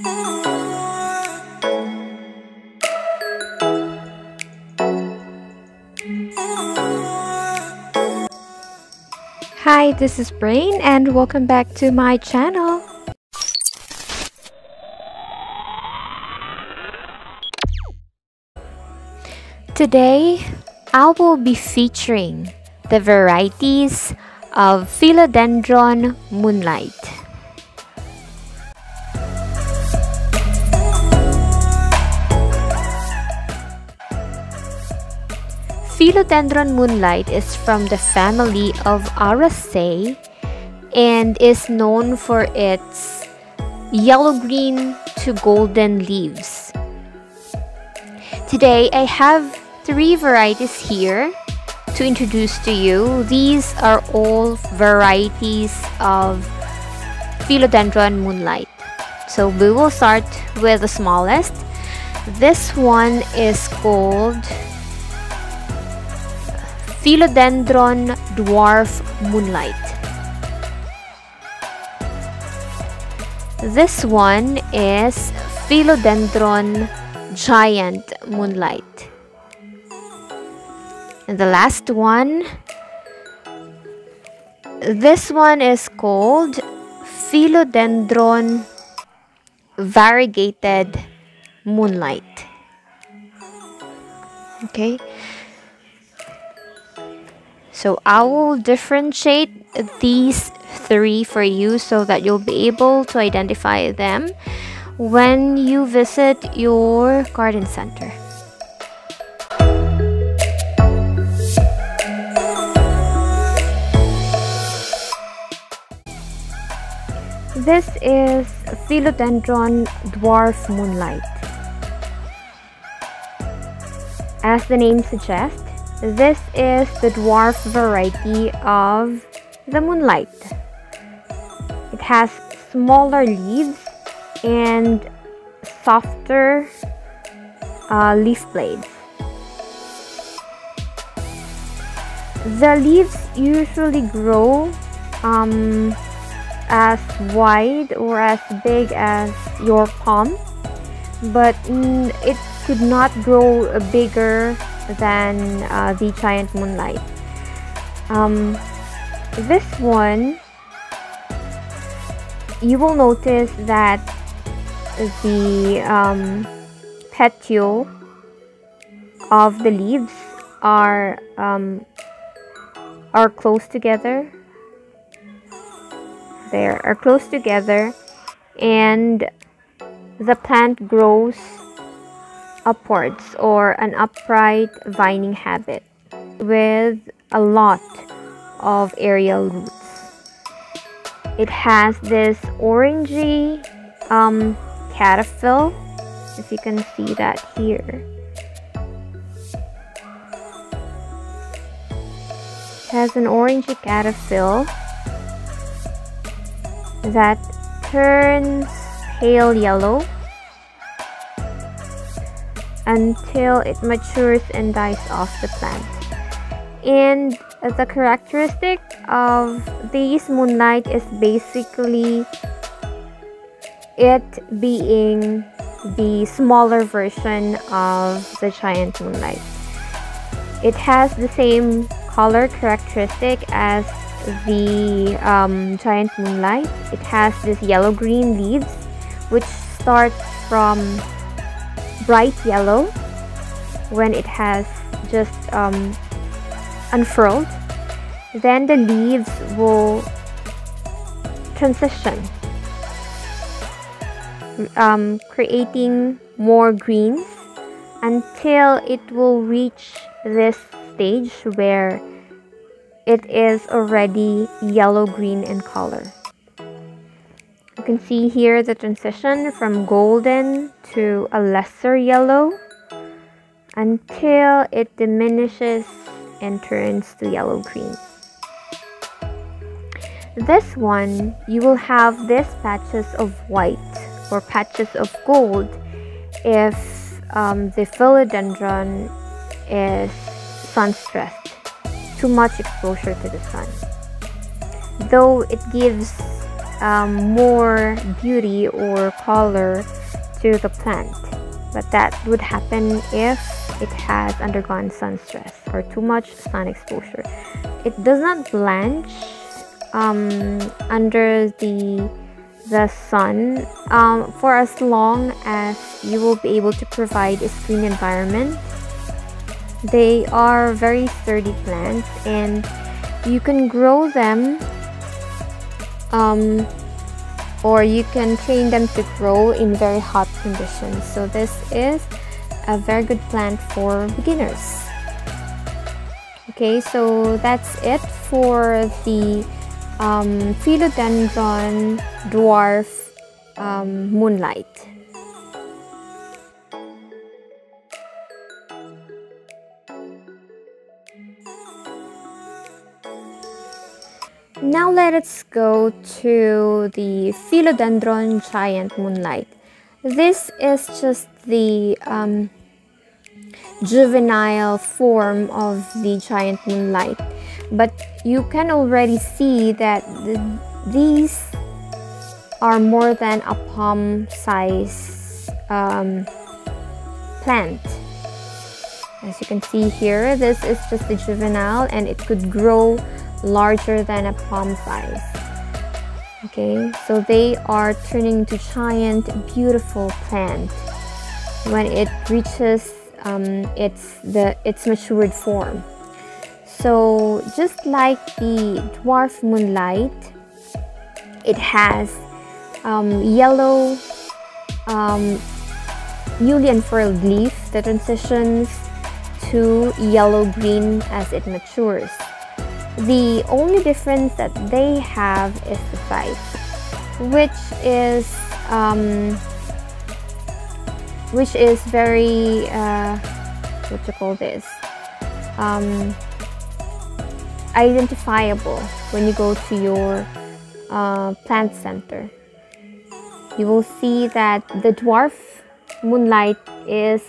Hi, this is Brain and welcome back to my channel. Today, I will be featuring the varieties of Philodendron Moonlight. Philodendron Moonlight is from the family of Araceae and is known for its yellow-green to golden leaves. Today, I have 3 varieties here to introduce to you. These are all varieties of Philodendron Moonlight. So we will start with the smallest. This one is called Philodendron Dwarf Moonlight. This one is Philodendron Giant Moonlight. And the last one, this one is called Philodendron Variegated Moonlight. Okay. So I will differentiate these 3 for you so that you'll be able to identify them when you visit your garden center. This is Philodendron Dwarf Moonlight. As the name suggests, this is the dwarf variety of the moonlight. It has smaller leaves and softer leaf blades. The leaves usually grow as wide or as big as your palm, but it could not grow bigger than the giant moonlight. This one, you will notice that the petiole of the leaves are close together. They are close together, and the plant grows upwards, or an upright vining habit with a lot of aerial roots. It has this orangey caterpillar, if you can see that here. It has an orangey caterpillar that turns pale yellow until it matures and dies off the plant. And the characteristic of these moonlight is basically it being the smaller version of the giant moonlight. It has the same color characteristic as the giant moonlight. It has this yellow-green leaves which start from bright yellow when it has just unfurled. Then the leaves will transition, creating more greens until it will reach this stage where it is already yellow-green in color. You can see here the transition from golden to a lesser yellow until it diminishes and turns to yellow-green. This one, you will have these patches of white or patches of gold if the philodendron is sun-stressed, too much exposure to the sun. Though it gives more beauty or color to the plant. But that would happen if it has undergone sun stress or too much sun exposure. It does not blanch under the sun for as long as you will be able to provide a screen environment. They are very sturdy plants, and you can grow them or you can train them to grow in very hot conditions. So this is a very good plant for beginners. Okay, so that's it for the Philodendron Dwarf Moonlight. Now let us go to the Philodendron Giant Moonlight. This is just the juvenile form of the giant moonlight, but you can already see that these are more than a palm size plant. As you can see here, this is just the juvenile, and it could grow larger than a palm size. Okay, so they are turning into giant, beautiful plant when it reaches its matured form. So just like the Dwarf Moonlight, it has yellow newly unfurled leaf that transitions to yellow-green as it matures. The only difference that they have is the size, which is very what you call this, identifiable when you go to your plant center. You will see that the Dwarf Moonlight is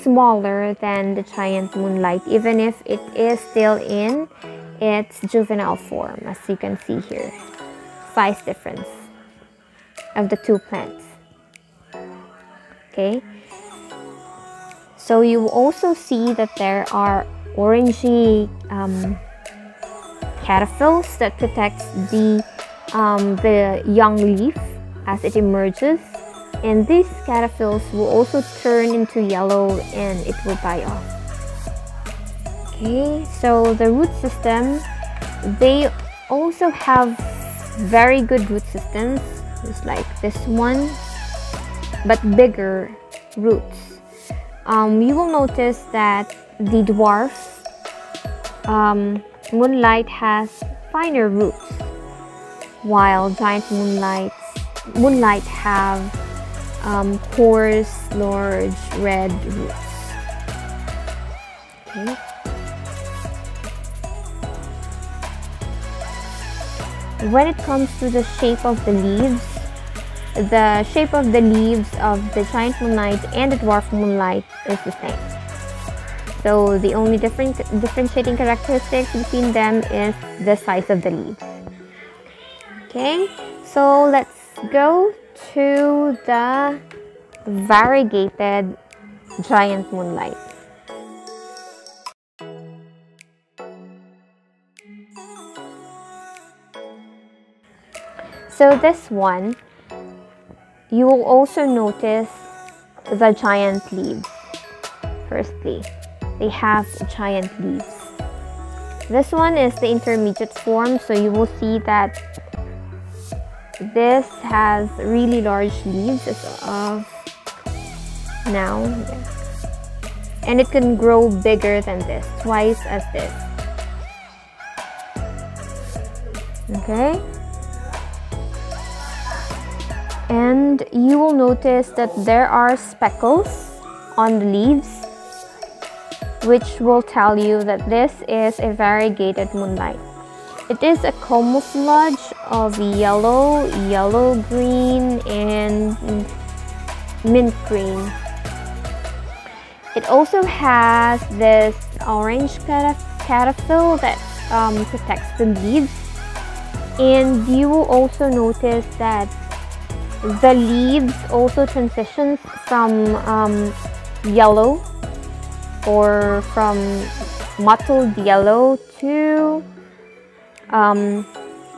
smaller than the Giant Moonlight, even if it is still in its juvenile form, as you can see here. Size difference of the two plants. Okay, so you will also see that there are orangey cataphyls that protects the young leaf as it emerges, and these cataphyls will also turn into yellow and it will die off. Okay, so the root system, they also have very good root systems, just like this one, but bigger roots. You will notice that the Dwarf Moonlight has finer roots, while Giant Moonlight have coarse, large, red roots. Okay. When it comes to the shape of the leaves of the Giant Moonlight and the Dwarf Moonlight is the same. So the only differentiating characteristics between them is the size of the leaves. Okay, so let's go to the Variegated Giant Moonlight. So this one, you will also notice the giant leaves. Firstly, they have giant leaves. This one is the intermediate form, so you will see that this has really large leaves as of now, and it can grow bigger than this, twice as this. Okay, and you will notice that there are speckles on the leaves, which will tell you that this is a variegated moonlight. It is a camouflage of yellow, yellow-green, and mint green. It also has this orange cataphyl that protects the leaves, And you will also notice that the leaves also transitions from yellow, or from mottled yellow to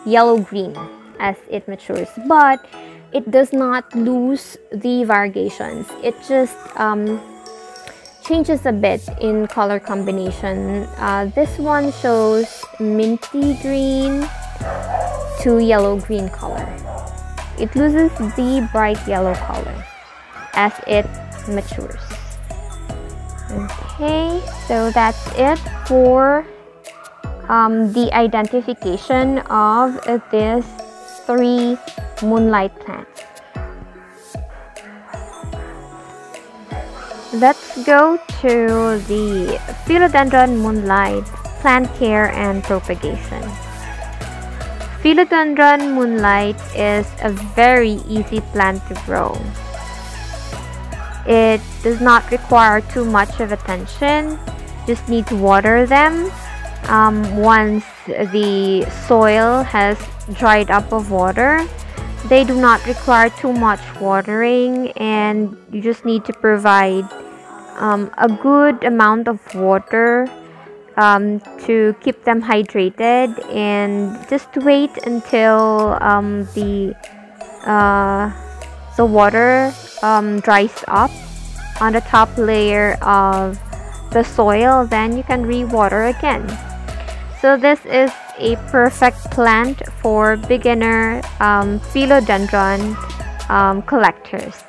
yellow green as it matures, but it does not lose the variegations. It just changes a bit in color combination. This one shows minty green to yellow green color. It loses the bright yellow color as it matures. Okay, so that's it for the identification of these 3 moonlight plants. Let's go to the Philodendron Moonlight plant care and propagation. Philodendron Moonlight is a very easy plant to grow. It does not require too much of attention. Just need to water them. Once the soil has dried up of water, they do not require too much watering, and you just need to provide a good amount of water to keep them hydrated, and just wait until the water dries up on the top layer of the soil. Then you can re-water again. So this is a perfect plant for beginner philodendron collectors.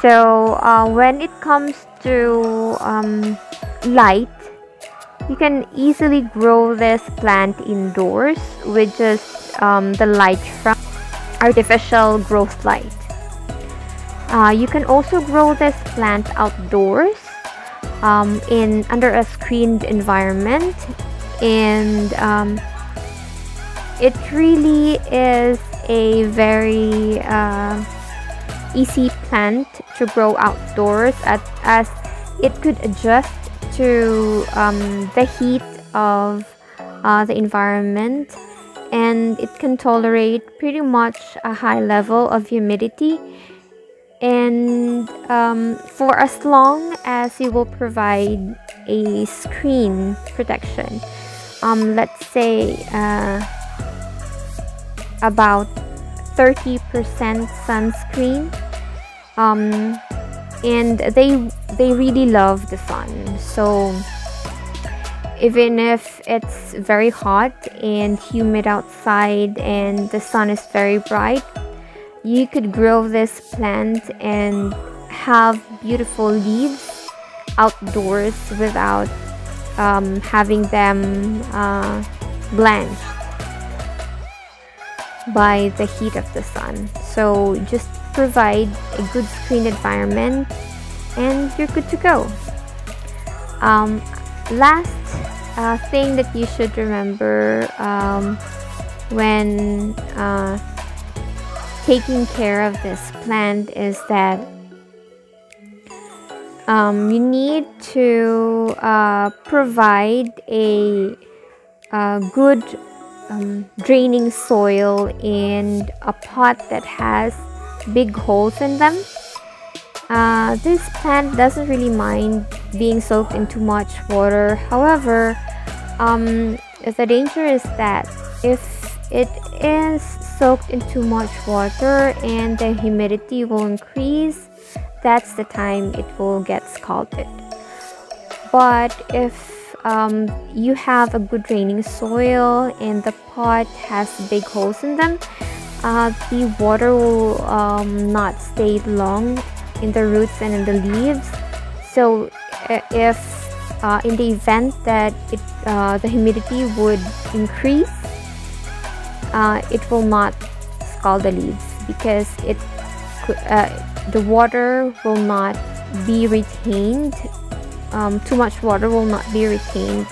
So when it comes to light, you can easily grow this plant indoors with just the light from artificial growth light. You can also grow this plant outdoors in under a screened environment, and it really is a very easy plant to grow outdoors, as it could adjust to the heat of the environment, and it can tolerate pretty much a high level of humidity, and for as long as you will provide a screen protection, let's say about 30% sunscreen, and they really love the sun. So even if it's very hot and humid outside and the sun is very bright, you could grow this plant and have beautiful leaves outdoors without having them blanched by the heat of the sun. So just provide a good screen environment and you're good to go. Last thing that you should remember when taking care of this plant is that you need to provide a good draining soil and a pot that has big holes in them. This plant doesn't really mind being soaked in too much water. However, the danger is that if it is soaked in too much water and the humidity will increase, that's the time it will get scalded. But if you have a good draining soil and the pot has big holes in them, the water will not stay long in the roots and in the leaves. So if in the event that the humidity would increase, it will not scald the leaves, because the water will not be retained. Too much water will not be retained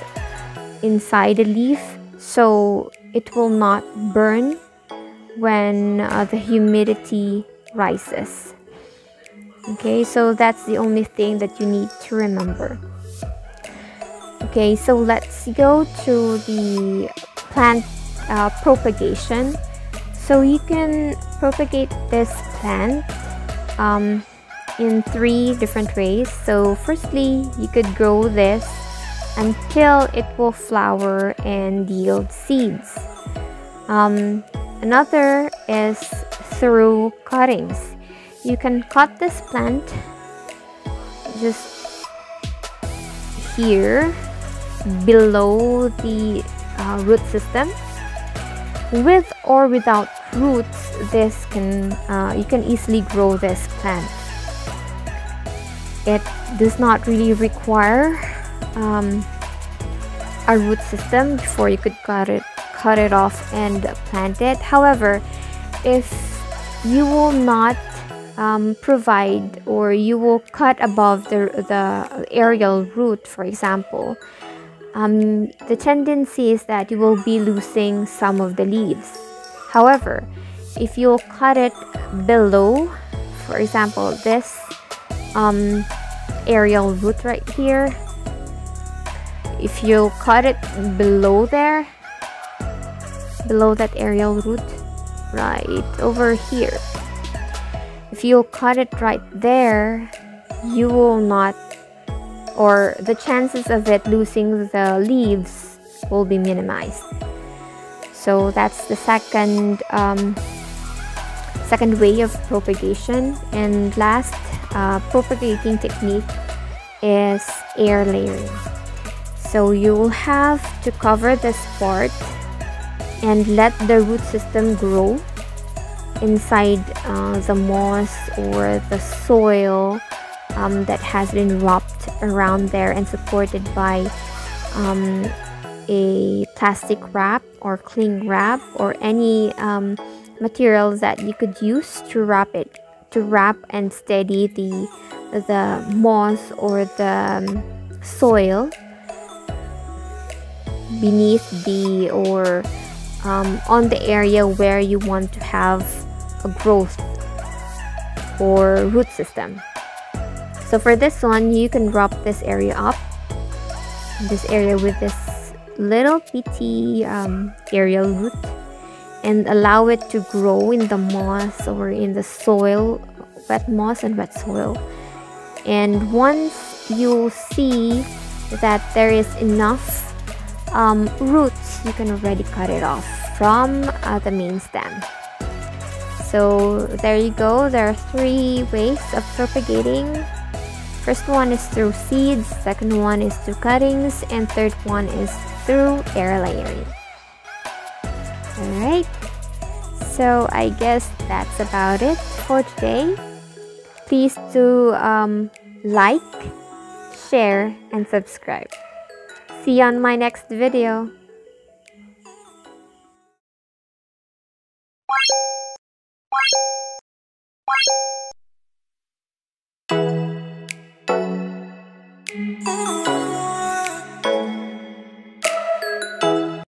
inside the leaf, so it will not burn when the humidity rises. Okay, so that's the only thing that you need to remember. Okay, so let's go to the plant propagation. So you can propagate this plant in 3 different ways. So firstly, you could grow this until it will flower and yield seeds. Another is through cuttings. You can cut this plant just here below the root system. With or without roots, this can you can easily grow this plant. It does not really require a root system before you could cut it off and plant it. However, if you will not provide, or you will cut above the aerial root, for example, the tendency is that you will be losing some of the leaves. However, if you'll cut it below, for example, this aerial root right here, if you cut it below there, below that aerial root, right over here, if you cut it right there, you will not, or the chances of it losing the leaves will be minimized. So that's the second way of propagation. And last propagating technique is air layering. So you will have to cover this part and let the root system grow inside the moss or the soil that has been wrapped around there and supported by a plastic wrap or cling wrap, or any materials that you could use to wrap and steady the moss or the soil beneath on the area where you want to have a growth or root system. So for this one, you can wrap this area up, this area with this little bitty aerial root, and allow it to grow in the moss or in the soil, wet moss and wet soil. And once you see that there is enough roots, you can already cut it off from the main stem. So there you go. There are 3 ways of propagating. First one is through seeds, second one is through cuttings, and third one is through air layering. Alright, so I guess that's about it for today. Please do like, share, and subscribe. See you on my next video.